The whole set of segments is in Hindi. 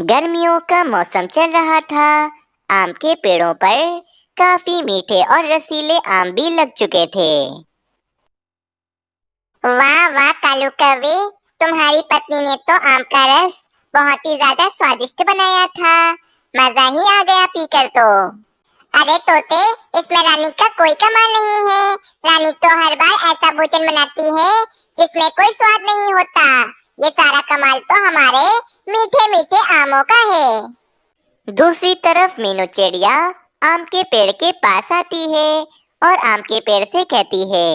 गर्मियों का मौसम चल रहा था। आम के पेड़ों पर काफी मीठे और रसीले आम भी लग चुके थे। वाह वाह कालू कवि, तुम्हारी पत्नी ने तो आम का रस बहुत ही ज्यादा स्वादिष्ट बनाया था। मजा ही आ गया पीकर तो। अरे तोते, इसमें रानी का कोई कमाल नहीं है। रानी तो हर बार ऐसा भोजन बनाती है जिसमें कोई स्वाद नहीं होता। ये सारा कमाल तो हमारे मीठे मीठे आमों का है। दूसरी तरफ मीनू चिड़िया आम के पेड़ के पास आती है और आम के पेड़ से कहती है,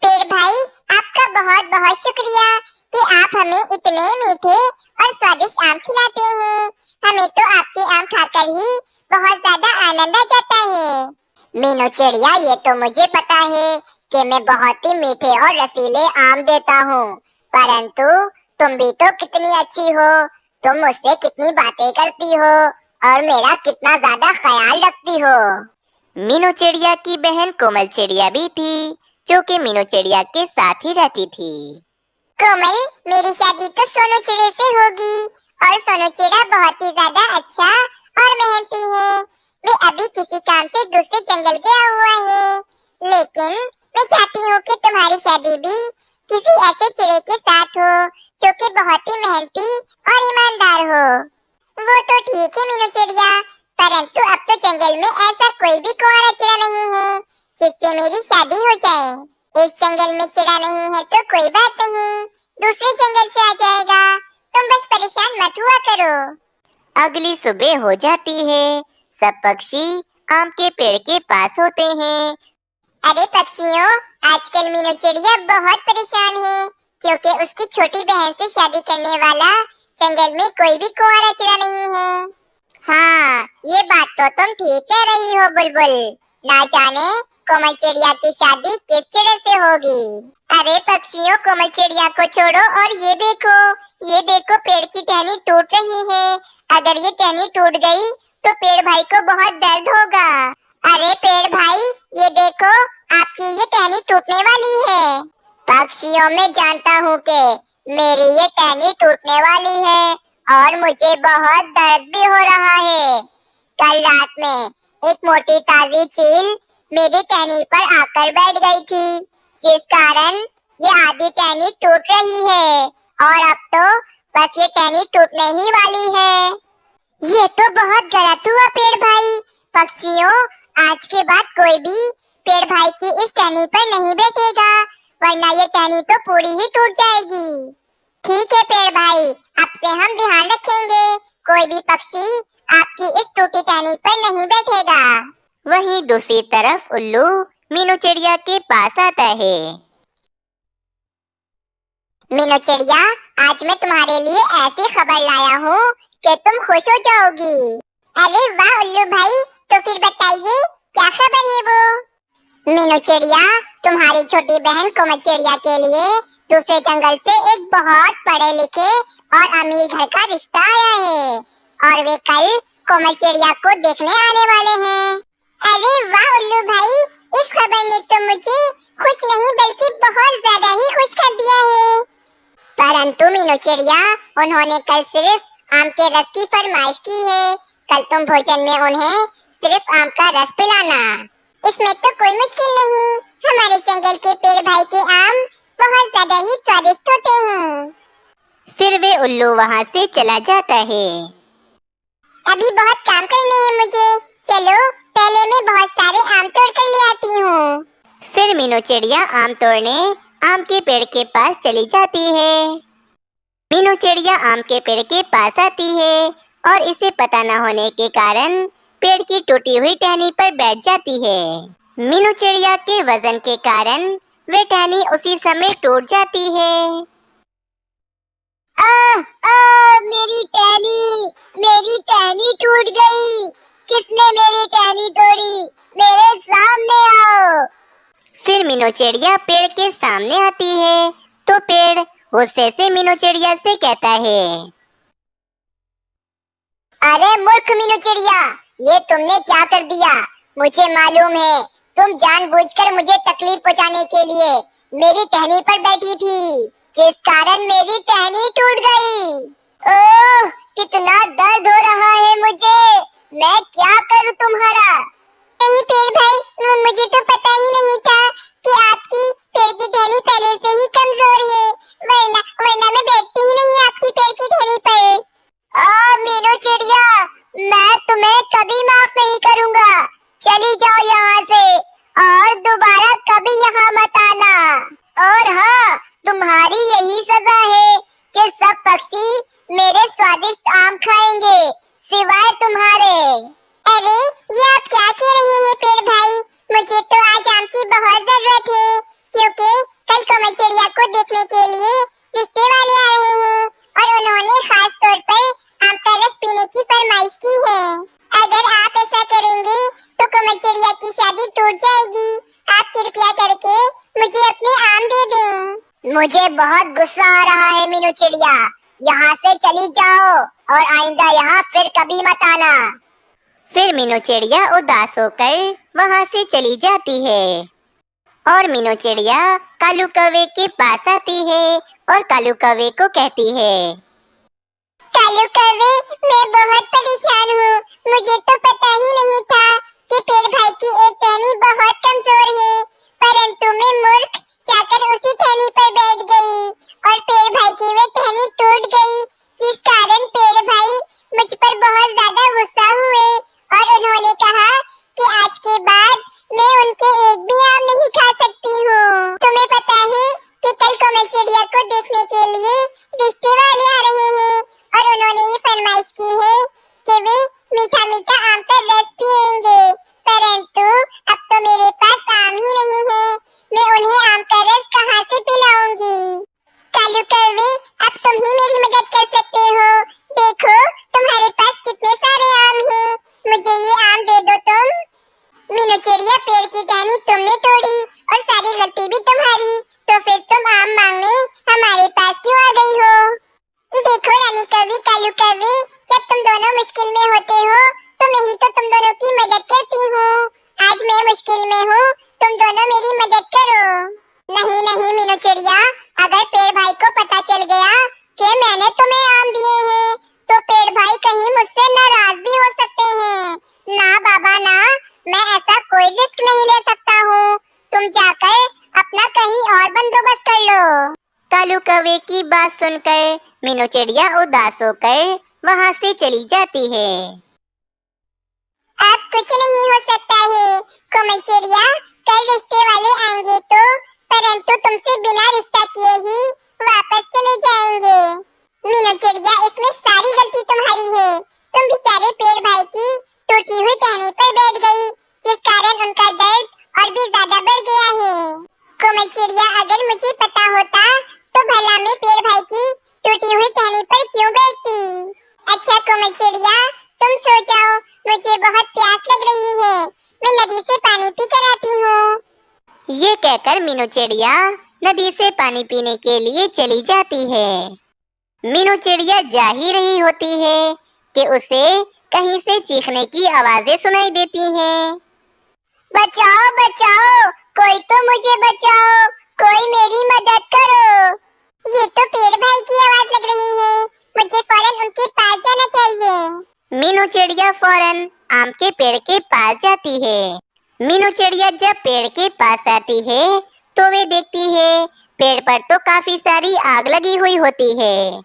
पेड़ भाई, आपका बहुत बहुत शुक्रिया कि आप हमें इतने मीठे और स्वादिष्ट आम खिलाते हैं। हमें तो आपके आम खाकर ही बहुत ज्यादा आनंद आ जाता है। मीनू चिड़िया, ये तो मुझे पता है कि मैं बहुत ही मीठे और रसीले आम देता हूँ, परंतु तुम भी तो कितनी अच्छी हो। तुम मुझसे कितनी बातें करती हो और मेरा कितना ज्यादा ख्याल रखती हो। मीनू चिड़िया की बहन कोमल चिड़िया भी थी, जो कि मीनू चिड़िया के साथ ही रहती थी। कोमल, मेरी शादी तो सोनू चिड़े से होगी और सोनू चिड़ा बहुत ही ज्यादा अच्छा और मेहनती है। वे अभी किसी काम से दूसरे जंगल गया हुआ है, लेकिन मैं चाहती हूँ कि तुम्हारी शादी भी किसी ऐसे चिड़े के साथ हो जो कि बहुत ही मेहनती और ईमानदार हो। वो तो ठीक है मीनू चिड़िया, परंतु अब तो जंगल में ऐसा कोई भी कुंवारा चिड़ा नहीं है जिससे मेरी शादी हो जाए। इस जंगल में चिड़ा नहीं है तो कोई बात नहीं, दूसरे जंगल से आ जाएगा। तुम बस परेशान मत हुआ करो। अगली सुबह हो जाती है। सब पक्षी आम के पेड़ के पास होते हैं। अरे पक्षियों, आजकल मीनू चिड़िया बहुत परेशान है क्योंकि उसकी छोटी बहन से शादी करने वाला जंगल में कोई भी कुंवारा चिड़ा नहीं है। हाँ, ये बात तो तुम ठीक कह रही हो बुलबुल। ना जाने कोमल चिड़िया की शादी किस चिड़े से होगी। अरे पक्षियों, कोमल चिड़िया को छोड़ो और ये देखो पेड़ की टहनी टूट रही है। अगर ये टहनी टूट गई तो पेड़ भाई को बहुत दर्द होगा। अरे पेड़ भाई, ये देखो, आपकी ये टहनी टूटने वाली है। पक्षियों, मैं जानता हूँ कि मेरी ये टहनी टूटने वाली है और मुझे बहुत दर्द भी हो रहा है। कल रात में एक मोटी ताजी चील मेरी टहनी पर आकर बैठ गई थी, जिस कारण ये आधी टहनी टूट रही है और अब तो बस ये टहनी टूटने ही वाली है। ये तो बहुत गलत हुआ पेड़ भाई। पक्षियों, आज के बाद कोई भी पेड़ भाई की इस टहनी पर नहीं बैठेगा, वरना ये टहनी तो पूरी ही टूट जाएगी। ठीक है पेड़ भाई, अब से हम ध्यान रखेंगे, कोई भी पक्षी आपकी इस टूटी टहनी पर नहीं बैठेगा। वहीं दूसरी तरफ उल्लू मीनू चिड़िया के पास आता है। मीनू चिड़िया, आज मैं तुम्हारे लिए ऐसी खबर लाया हूँ कि तुम खुश हो जाओगी। अरे वाह उल्लू भाई, तो फिर बताइए क्या खबर है वो। मीनू चिड़िया, तुम्हारी छोटी बहन कोमल चिड़िया के लिए दूसरे जंगल से एक बहुत पढ़े लिखे और अमीर घर का रिश्ता आया है और वे कल कोमल चिड़िया को देखने आने वाले हैं। अरे वाह उल्लू भाई, इस खबर ने तो मुझे खुश नहीं बल्कि बहुत ज्यादा ही खुश कर दिया है। परंतु मीनू चिड़िया, उन्होंने कल सिर्फ आम के रस की फरमाइश की है। कल तुम भोजन में उन्हें सिर्फ आम का रस पिलाना। इसमें तो कोई मुश्किल नहीं, हमारे जंगल के पेड़ भाई के आम बहुत ज्यादा ही स्वादिष्ट होते हैं। फिर वे उल्लू वहाँ से चला जाता है। अभी बहुत काम करने हैं मुझे, चलो पहले मैं बहुत सारे आम तोड़ कर ले आती हूँ। फिर मीनू चिड़िया आम तोड़ने आम के पेड़ के पास चली जाती है। मीनू चिड़िया आम के पेड़ के पास आती है और इसे पता न होने के कारण पेड़ की टूटी हुई टहनी पर बैठ जाती है। मीनू चिड़िया के वजन के कारण वे टहनी उसी समय टूट जाती है। मेरी टहनी टूट गई। किसने मेरी टहनी तोड़ी? मेरे सामने आओ। फिर मीनू चिड़िया पेड़ के सामने आती है तो पेड़ गुस्से से मीनू चिड़िया से कहता है, अरे मूर्ख मीनू चिड़िया, ये तुमने क्या कर दिया? मुझे मालूम है तुम जानबूझकर मुझे तकलीफ पहुंचाने के लिए मेरी टहनी पर बैठी थी, जिस कारण मेरी टहनी टूट गई। ओह, कितना दर्द हो रहा है मुझे। मैं क्या करूं तुम्हारा? नहीं पेड़ भाई, मुझे तो पता ही नहीं था कि आपकी पैर की टहनी पहले से ही कमजोर है, वरना वरना मैं बैठती ही नहीं आपकी पैर की टहनी पर। मीनू चिड़िया, मैं तुम्हें कभी माफ नहीं करूंगा। चली जाओ यहाँ से और दोबारा कभी यहाँ मत आना। और हाँ, तुम्हारी यही सजा है कि सब पक्षी मेरे स्वादिष्ट आम खाएंगे, सिवाय तुम्हारे। अरे, ये आप क्या कह रहे हैं पेड़ भाई? मुझे तो आज आम की बहुत जरूरत है, क्योंकि कल कोमल चिड़िया को देखने के लिए रिश्ते वाले आ रहे हैं और उन्होंने खास तौर पर आम का रस पीने की फरमाइश की है। अगर आप ऐसा करेंगे तो कोमल चिड़िया की शादी टूट जाएगी। आप कृपया करके मुझे अपने आम दे दें। मुझे बहुत गुस्सा आ रहा है मीनू चिड़िया, यहाँ से चली जाओ और आइंदा यहाँ फिर कभी मत आना। फिर मीनू चिड़िया उदास होकर वहाँ से चली जाती है और मीनू चिड़िया कालू कौवे के पास आती है और कालू कौवे को कहती है, कालू कौवे, मैं बहुत परेशान हूँ। मुझे तो पता ही नहीं था कि पेड़ भाई की एक टहनी बहुत कमजोर है, परंतु मैं मूर्ख जाकर उसी टहनी पर बैठ गई और पेड़ भाई की वे टहनी टूट गई, जिस कारण पेड़ भाई मुझ पर बहुत ज्यादा गुस्सा हुए और उन्होंने कहा कि आज के बाद मैं उनके एक भी आम नहीं खा सकती हूँ। तुम्हें पता है कि कल कोमल चिड़िया को देखने के लिए रिश्ते वाले आ रहे हैं और उन्होंने ये फरमाइश की है कि वे मीठा मीठा आम का रस पिएंगे, परंतु अब तो मेरे पास आम ही नहीं है। मैं उन्हें आम का रस कहाँ से पिलाऊंगी? कालू कौवे, अब तुम ही मेरी मदद कर सकते हो। देखो, तुम्हारे पास कितने सारे आम हैं, मुझे ये आम दे दो तुम। मीनू चिड़िया, पेड़ की टहनी तुमने तोड़ी और सारी गलती भी तुम्हारी, तो फिर तुम आम मांगने हमारे पास क्यों आ गई हो? देखो रानी कौवी, कालू कौवे, जब तुम दोनों मुश्किल में होते हो तो मैं ही तो तुम दोनों की मदद करती हूँ। आज मैं मुश्किल में हूँ, तुम दोनों मेरी मदद करो। नहीं नहीं मीनू चिड़िया, अगर पेड़ भाई को पता चल गया कि मैंने तुम्हें आम दिए हैं तो पेड़ भाई कहीं मुझसे नाराज भी हो सकते हैं। ना बाबा ना, मैं ऐसा कोई रिस्क नहीं ले सकता हूँ। तुम जाकर अपना कहीं और बंदोबस्त कर लो। कालू कौवे की बात सुनकर मीनू चिड़िया उदास होकर वहाँ से चली जाती है। अब कुछ नहीं हो सकता है कोमल चिड़िया, कल रिश्ते वाले आएंगे तो, परंतु तुमसे बिना रिश्ता किए ही वापस चले जाएंगे। मीनू चिड़िया, इसमें सारी गलती तुम्हारी है। तुम बेचारे पेड़ भाई की टूटी हुई टहनी पर बैठ गई, जिस कारण उनका दर्द और भी ज्यादा बढ़ गया है। कोमल चिड़िया, अगर मुझे पता होता तो भला मैं पेड़ भाई की टूटी हुई टहनी पर क्यों बैठती? अच्छा कोमल चिड़िया, तुम सो जाओ, मुझे बहुत प्यास लग रही है, मैं नदी से पानी पी कर आती हूँ। ये कहकर मीनू चिड़िया नदी से पानी पीने के लिए चली जाती है। मीनू चिड़िया जा ही रही होती है कि उसे कहीं से चीखने की आवाजें सुनाई देती हैं। बचाओ बचाओ, कोई तो मुझे बचाओ, कोई मेरी मदद करो। ये तो पेड़ भाई की आवाज लग रही है, मुझे फौरन उनके पास जाना चाहिए। मीनू चिड़िया फौरन आम के पेड़ के पास जाती है। मीनू चिड़िया जब पेड़ के पास आती है तो वे देखती है पेड़ पर तो काफी सारी आग लगी हुई होती है